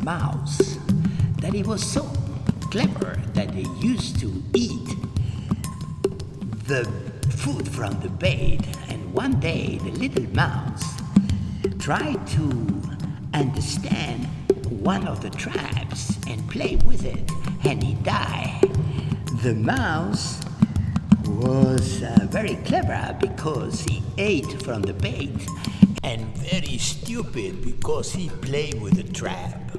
mouse that he was so clever that he used to eat the food from the bait. And one day the little mouse tried to understand one of the traps and play with it, and he died. The mouse was very clever because he ate from the bait, and very stupid because he played with the trap.